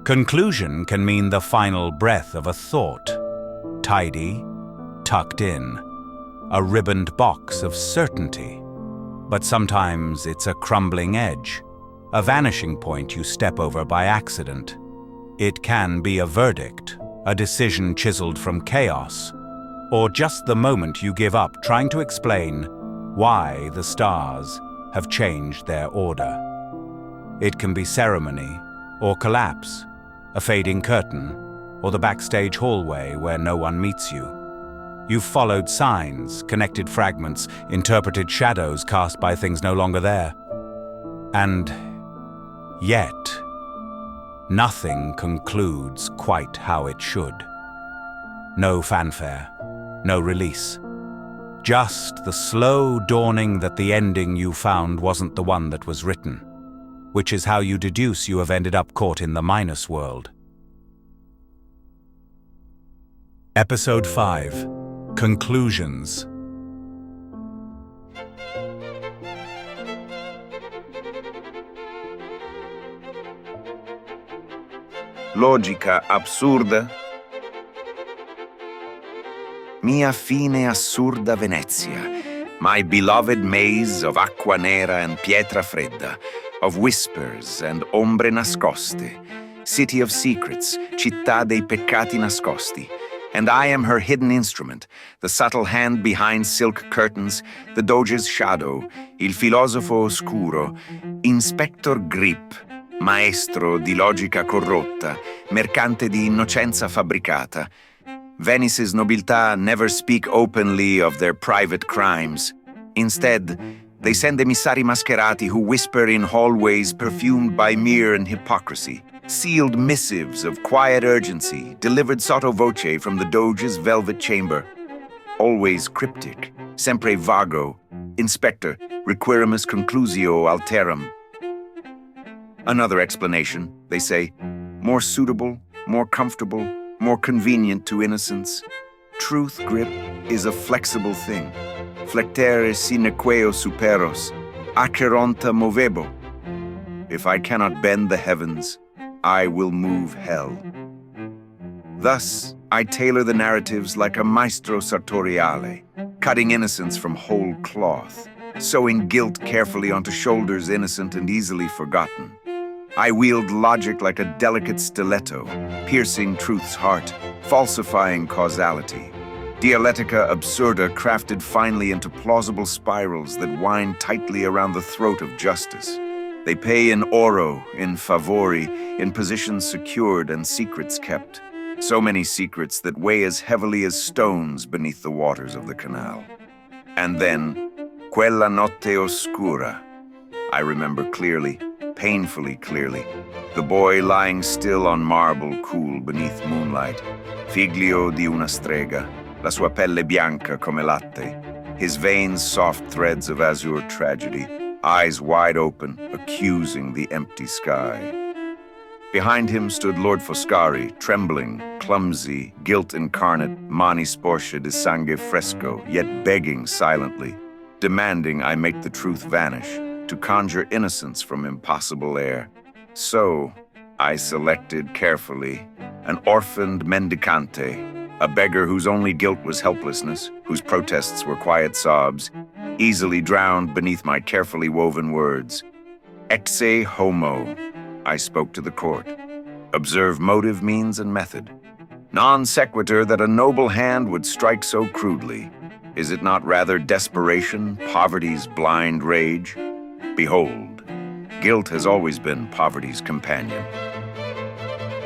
Conclusion can mean the final breath of a thought, tidy, tucked in, a ribboned box of certainty. But sometimes it's a crumbling edge, a vanishing point you step over by accident. It can be a verdict, a decision chiseled from chaos, or just the moment you give up trying to explain why the stars have changed their order. It can be ceremony or collapse, a fading curtain, or the backstage hallway where no one meets you. You've followed signs, connected fragments, interpreted shadows cast by things no longer there. And yet, nothing concludes quite how it should. No fanfare, no release. Just the slow dawning that the ending you found wasn't the one that was written, which is how you deduce you have ended up caught in the minus world. Episode 5. Conclusions. Logica absurda. Mia fine assurda Venezia, my beloved maze of acqua nera and pietra fredda, of whispers and ombre nascoste, city of secrets, città dei peccati nascosti. And I am her hidden instrument, the subtle hand behind silk curtains, the doge's shadow, il filosofo oscuro, inspector grip, maestro di logica corrotta, mercante di innocenza fabbricata. Venice's nobiltà never speak openly of their private crimes. Instead, they send emissari mascherati who whisper in hallways perfumed by mirror and hypocrisy, sealed missives of quiet urgency delivered sotto voce from the Doge's velvet chamber. Always cryptic, sempre vago, inspector, requirimus conclusio alterum. Another explanation, they say, more suitable, more comfortable, more convenient to innocence. Truth grip is a flexible thing. Flectere sine queo superos, acheronta movebo. If I cannot bend the heavens, I will move hell. Thus, I tailor the narratives like a maestro sartoriale, cutting innocence from whole cloth, sewing guilt carefully onto shoulders innocent and easily forgotten. I wield logic like a delicate stiletto, piercing truth's heart, falsifying causality. Dialectica absurda crafted finely into plausible spirals that wind tightly around the throat of justice. They pay in oro, in favori, in positions secured and secrets kept. So many secrets that weigh as heavily as stones beneath the waters of the canal. And then, quella notte oscura. I remember clearly, painfully clearly, the boy lying still on marble cool beneath moonlight, figlio di una strega, la sua pelle bianca come latte, his veins soft threads of azure tragedy, eyes wide open, accusing the empty sky. Behind him stood Lord Foscari, trembling, clumsy, guilt incarnate, mani sporche di sangue fresco, yet begging silently, demanding I make the truth vanish, to conjure innocence from impossible air. So, I selected carefully an orphaned mendicante, a beggar whose only guilt was helplessness, whose protests were quiet sobs, easily drowned beneath my carefully woven words. Exe homo, I spoke to the court. Observe motive, means, and method. Non sequitur that a noble hand would strike so crudely. Is it not rather desperation, poverty's blind rage? Behold, guilt has always been poverty's companion.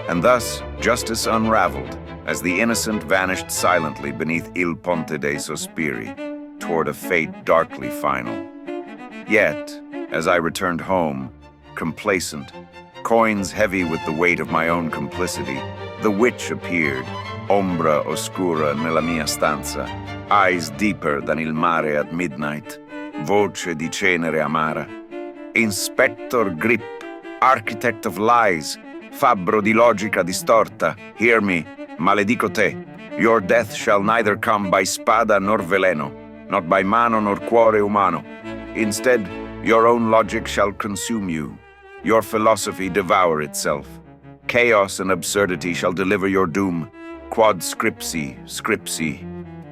And thus, justice unraveled, as the innocent vanished silently beneath Il Ponte dei Sospiri, toward a fate darkly final. Yet, as I returned home, complacent, coins heavy with the weight of my own complicity, the witch appeared, ombra oscura nella mia stanza, eyes deeper than il mare at midnight, voce di cenere amara. Inspector Grip, architect of lies, fabbro di logica distorta, hear me, maledico te, your death shall neither come by spada nor veleno, not by mano nor cuore umano. Instead, your own logic shall consume you, your philosophy devour itself. chaos and absurdity shall deliver your doom. Quod scripsi, scripsi.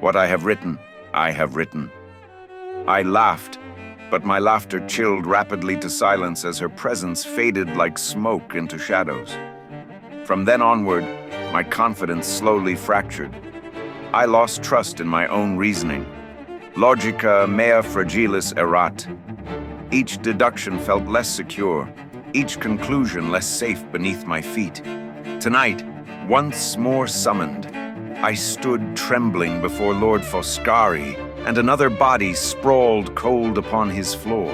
What I have written, I have written. I laughed, but my laughter chilled rapidly to silence as her presence faded like smoke into shadows. From then onward, my confidence slowly fractured. I lost trust in my own reasoning. Logica mea fragilis erat. Each deduction felt less secure, each conclusion less safe beneath my feet. Tonight, once more summoned, I stood trembling before Lord Foscari, and another body sprawled cold upon his floor.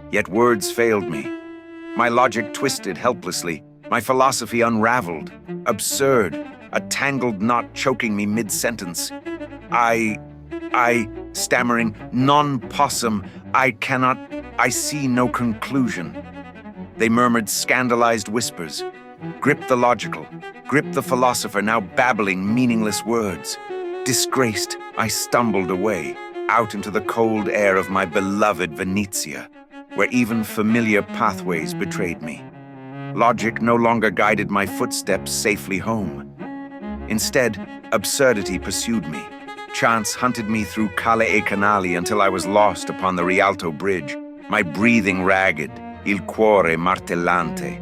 Yet words failed me. My logic twisted helplessly, my philosophy unraveled. Absurd, a tangled knot choking me mid-sentence. I, stammering, non possum, I see no conclusion. They murmured scandalized whispers. Grip the logical, grip the philosopher, now babbling meaningless words. Disgraced, I stumbled away, out into the cold air of my beloved Venezia, where even familiar pathways betrayed me. Logic no longer guided my footsteps safely home. Instead, absurdity pursued me. Chance hunted me through Calle e Canali until I was lost upon the Rialto Bridge, my breathing ragged, il cuore martellante.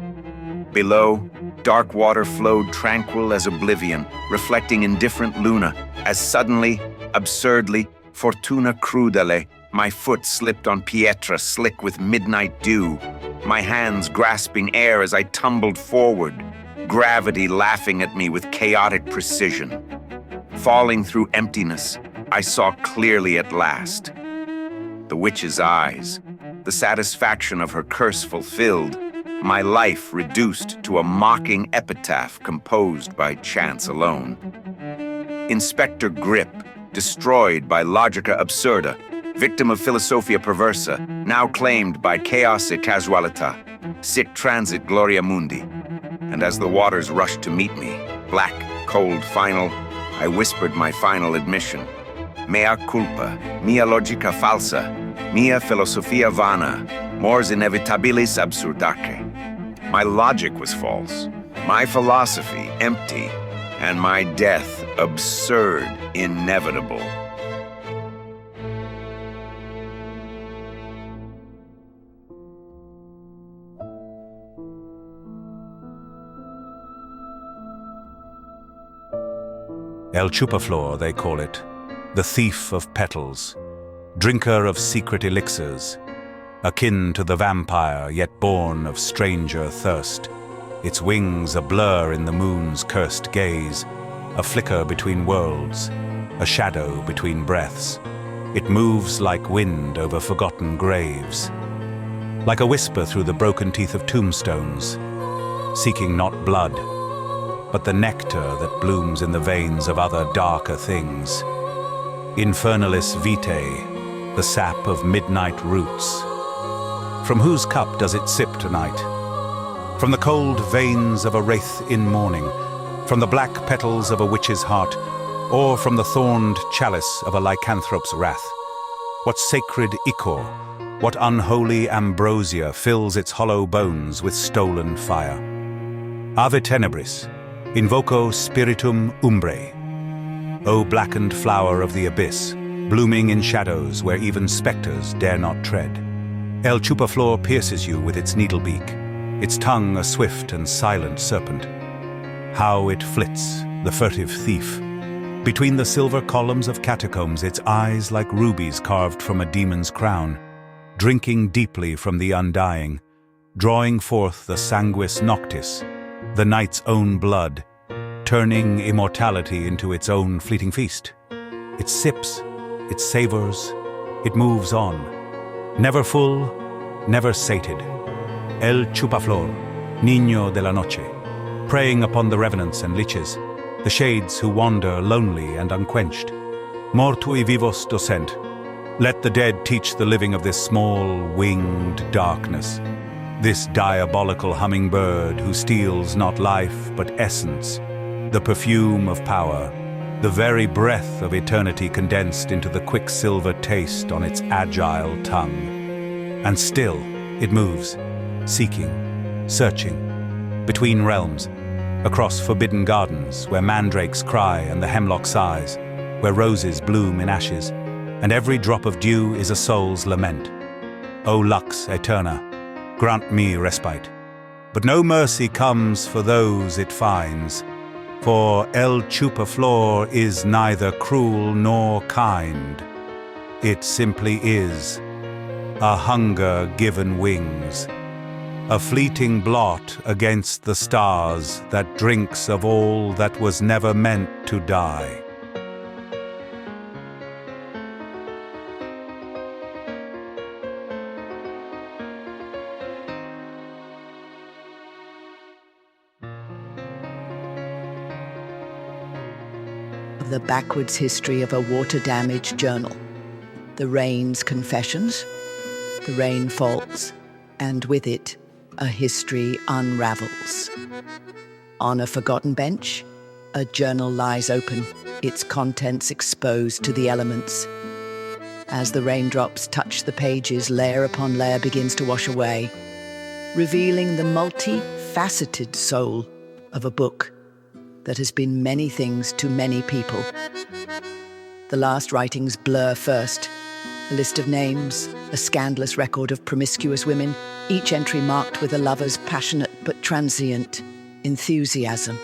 Below, dark water flowed tranquil as oblivion, reflecting indifferent Luna, as suddenly, absurdly, fortuna crudele, my foot slipped on Pietra slick with midnight dew, my hands grasping air as I tumbled forward, gravity laughing at me with chaotic precision. Falling through emptiness, I saw clearly at last. The witch's eyes, the satisfaction of her curse fulfilled, my life reduced to a mocking epitaph composed by chance alone. Inspector Grip, destroyed by logica absurda, victim of philosophia perversa, now claimed by chaos e casualita, sic transit gloria mundi. And as the waters rushed to meet me, black, cold, final, I whispered my final admission. Mea culpa, mia logica falsa, mia filosofia vana, mors inevitabilis absurdaque. My logic was false, my philosophy empty, and my death absurd, inevitable. El Chupaflor, they call it, the thief of petals, drinker of secret elixirs, akin to the vampire, yet born of stranger thirst, its wings a blur in the moon's cursed gaze, a flicker between worlds, a shadow between breaths. It moves like wind over forgotten graves, like a whisper through the broken teeth of tombstones, seeking not blood, but the nectar that blooms in the veins of other darker things. Infernalis vitae, the sap of midnight roots. From whose cup does it sip tonight? From the cold veins of a wraith in mourning, from the black petals of a witch's heart, or from the thorned chalice of a lycanthrope's wrath? What sacred ichor, what unholy ambrosia fills its hollow bones with stolen fire? Ave tenebris, invoco spiritum umbrae. O blackened flower of the abyss, blooming in shadows where even specters dare not tread. El Chupaflor pierces you with its needle beak, its tongue a swift and silent serpent. How it flits, the furtive thief. Between the silver columns of catacombs, its eyes like rubies carved from a demon's crown, drinking deeply from the undying, drawing forth the sanguis noctis, the night's own blood, turning immortality into its own fleeting feast. It sips, it savors, it moves on, never full, never sated. El Chupaflor, Niño de la Noche, preying upon the revenants and liches, the shades who wander lonely and unquenched. Mortui vivos docent, let the dead teach the living of this small, winged darkness. This diabolical hummingbird who steals not life but essence, the perfume of power, the very breath of eternity condensed into the quicksilver taste on its agile tongue. And still it moves, seeking, searching, between realms, across forbidden gardens where mandrakes cry and the hemlock sighs, where roses bloom in ashes, and every drop of dew is a soul's lament. O lux aeterna, grant me respite. But no mercy comes for those it finds, for El Chupaflor is neither cruel nor kind. It simply is a hunger given wings, a fleeting blot against the stars that drinks of all that was never meant to die. The backwards history of a water-damaged journal. The rain's confessions, the rain falls, and with it, a history unravels. On a forgotten bench, a journal lies open, its contents exposed to the elements. As the raindrops touch the pages, layer upon layer begins to wash away, revealing the multi-faceted soul of a book that has been many things to many people. The last writings blur first, a list of names, a scandalous record of promiscuous women, each entry marked with a lover's passionate but transient enthusiasm.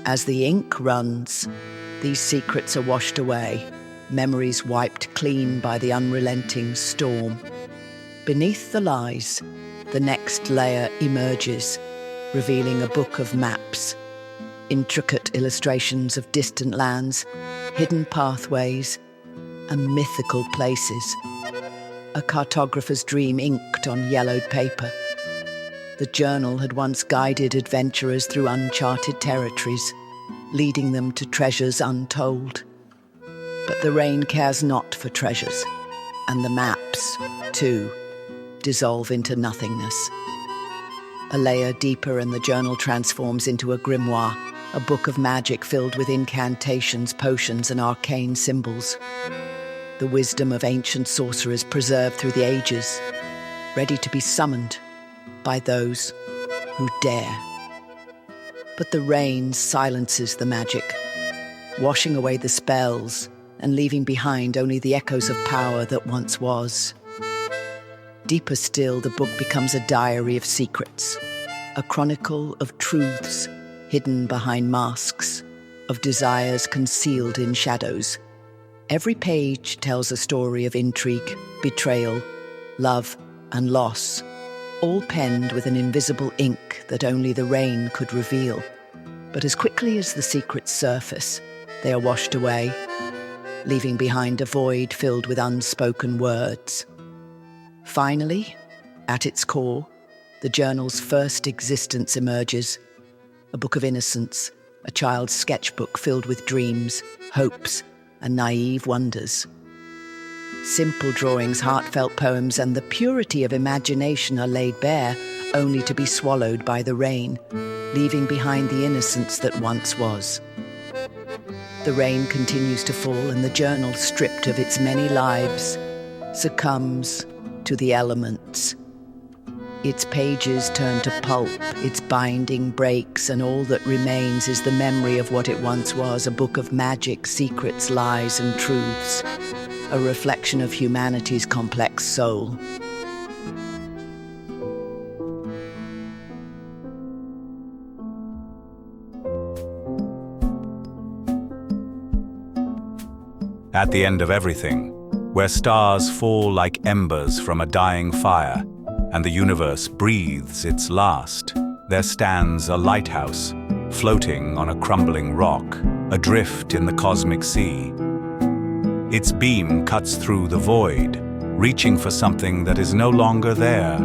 As the ink runs, these secrets are washed away, memories wiped clean by the unrelenting storm. Beneath the lies, the next layer emerges, revealing a book of maps, intricate illustrations of distant lands, hidden pathways, and mythical places. A cartographer's dream inked on yellowed paper. The journal had once guided adventurers through uncharted territories, leading them to treasures untold. But the rain cares not for treasures, and the maps, too, dissolve into nothingness. A layer deeper and the journal transforms into a grimoire, a book of magic filled with incantations, potions, and arcane symbols. The wisdom of ancient sorcerers preserved through the ages, ready to be summoned by those who dare. But the rain silences the magic, washing away the spells and leaving behind only the echoes of power that once was. Deeper still, the book becomes a diary of secrets, a chronicle of truths hidden behind masks, of desires concealed in shadows. Every page tells a story of intrigue, betrayal, love, and loss, all penned with an invisible ink that only the rain could reveal. But as quickly as the secrets surface, they are washed away, leaving behind a void filled with unspoken words. Finally, at its core, the journal's first existence emerges, a book of innocence, a child's sketchbook filled with dreams, hopes, and naive wonders. Simple drawings, heartfelt poems, and the purity of imagination are laid bare, only to be swallowed by the rain, leaving behind the innocence that once was. The rain continues to fall, and the journal, stripped of its many lives, succumbs to the elements. Its pages turn to pulp, its binding breaks, and all that remains is the memory of what it once was, a book of magic, secrets, lies, and truths, a reflection of humanity's complex soul. At the end of everything, where stars fall like embers from a dying fire, and the universe breathes its last, there stands a lighthouse, floating on a crumbling rock, adrift in the cosmic sea. Its beam cuts through the void, reaching for something that is no longer there,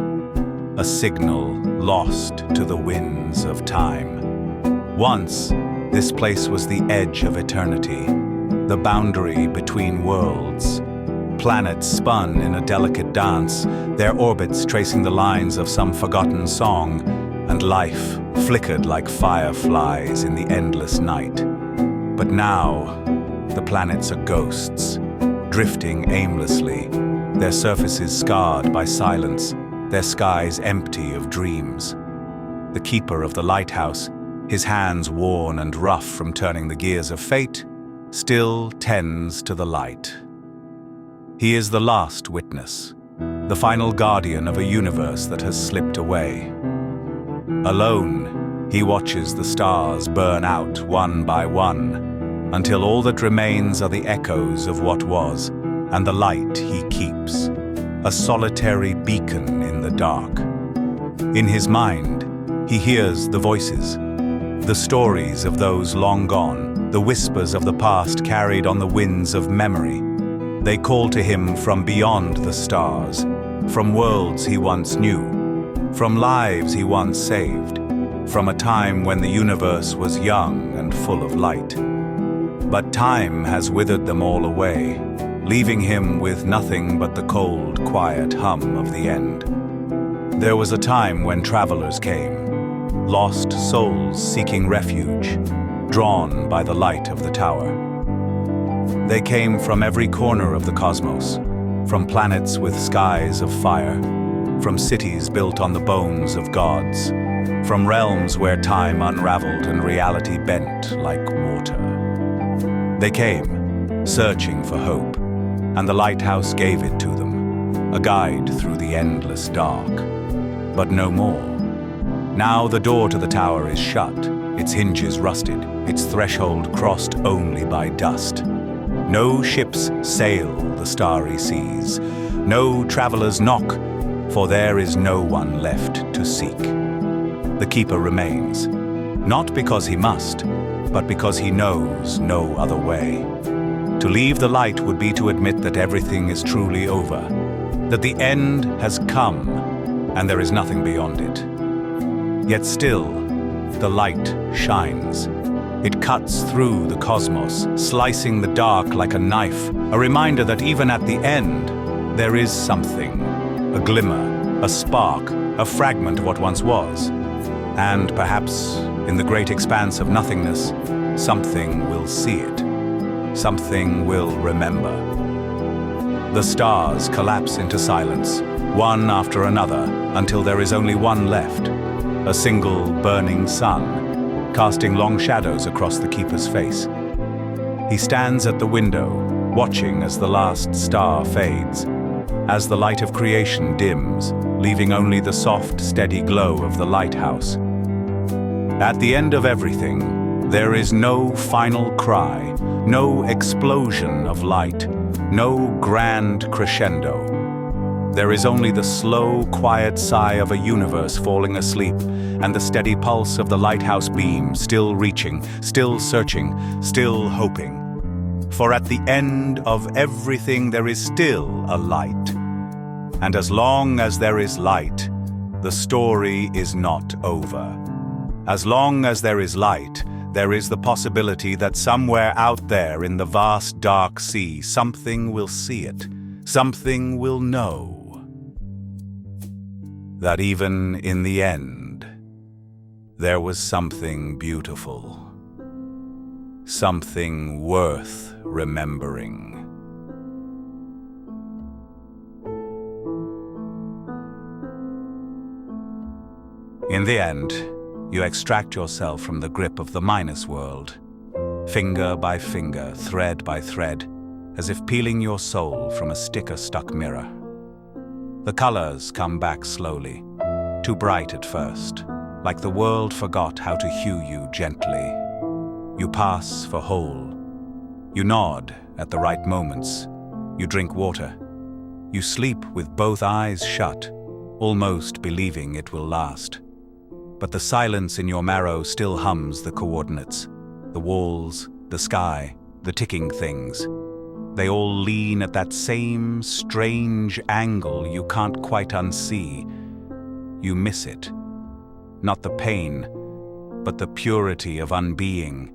a signal lost to the winds of time. Once, this place was the edge of eternity, the boundary between worlds. Planets spun in a delicate dance, their orbits tracing the lines of some forgotten song, and life flickered like fireflies in the endless night. But now, the planets are ghosts, drifting aimlessly, their surfaces scarred by silence, their skies empty of dreams. The keeper of the lighthouse, his hands worn and rough from turning the gears of fate, still tends to the light. He is the last witness, the final guardian of a universe that has slipped away. Alone, he watches the stars burn out one by one, until all that remains are the echoes of what was, and the light he keeps, a solitary beacon in the dark. In his mind, he hears the voices, the stories of those long gone, the whispers of the past carried on the winds of memory. They call to him from beyond the stars, from worlds he once knew, from lives he once saved, from a time when the universe was young and full of light. But time has withered them all away, leaving him with nothing but the cold, quiet hum of the end. There was a time when travelers came, lost souls seeking refuge, drawn by the light of the tower. They came from every corner of the cosmos, from planets with skies of fire, from cities built on the bones of gods, from realms where time unraveled and reality bent like water. They came, searching for hope, and the lighthouse gave it to them, a guide through the endless dark. But no more. Now the door to the tower is shut, its hinges rusted, its threshold crossed only by dust. No ships sail the starry seas, no travelers knock, for there is no one left to seek. The keeper remains, not because he must, but because he knows no other way. To leave the light would be to admit that everything is truly over, that the end has come, and there is nothing beyond it. Yet still, the light shines. It cuts through the cosmos, slicing the dark like a knife, a reminder that even at the end, there is something, a glimmer, a spark, a fragment of what once was. And perhaps, in the great expanse of nothingness, something will see it. Something will remember. The stars collapse into silence, one after another, until there is only one left, a single burning sun, casting long shadows across the keeper's face. He stands at the window, watching as the last star fades, as the light of creation dims, leaving only the soft, steady glow of the lighthouse. At the end of everything, there is no final cry, no explosion of light, no grand crescendo. There is only the slow, quiet sigh of a universe falling asleep, and the steady pulse of the lighthouse beam still reaching, still searching, still hoping. For at the end of everything there is still a light. And as long as there is light, the story is not over. As long as there is light, there is the possibility that somewhere out there in the vast dark sea, something will see it, something will know. That even in the end, there was something beautiful, something worth remembering. In the end, you extract yourself from the grip of the minus world, finger by finger, thread by thread, as if peeling your soul from a sticker-stuck mirror. The colors come back slowly, too bright at first, like the world forgot how to hue you gently. You pass for whole. You nod at the right moments. You drink water. You sleep with both eyes shut, almost believing it will last. But the silence in your marrow still hums the coordinates, the walls, the sky, the ticking things. They all lean at that same strange angle you can't quite unsee. You miss it. Not the pain, but the purity of unbeing.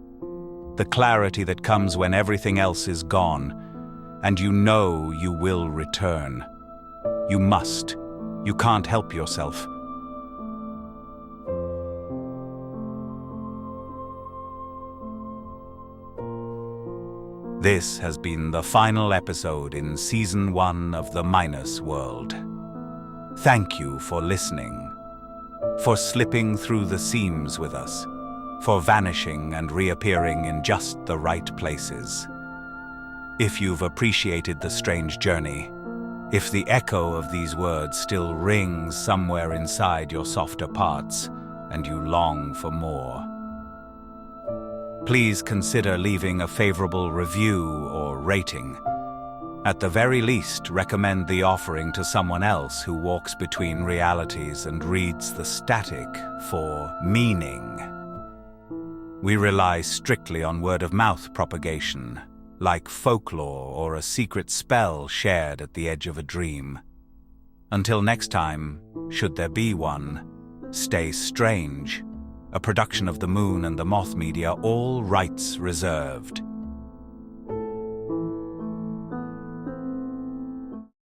The clarity that comes when everything else is gone, and you know you will return. You must. You can't help yourself. This has been the final episode in Season 1 of The Minus World. Thank you for listening, for slipping through the seams with us, for vanishing and reappearing in just the right places. If you've appreciated the strange journey, if the echo of these words still rings somewhere inside your softer parts and you long for more, please consider leaving a favorable review or rating. At the very least, recommend the offering to someone else who walks between realities and reads the static for meaning. We rely strictly on word-of-mouth propagation, like folklore or a secret spell shared at the edge of a dream. Until next time, should there be one, stay strange. A production of the Moon and the Moth Media, all rights reserved.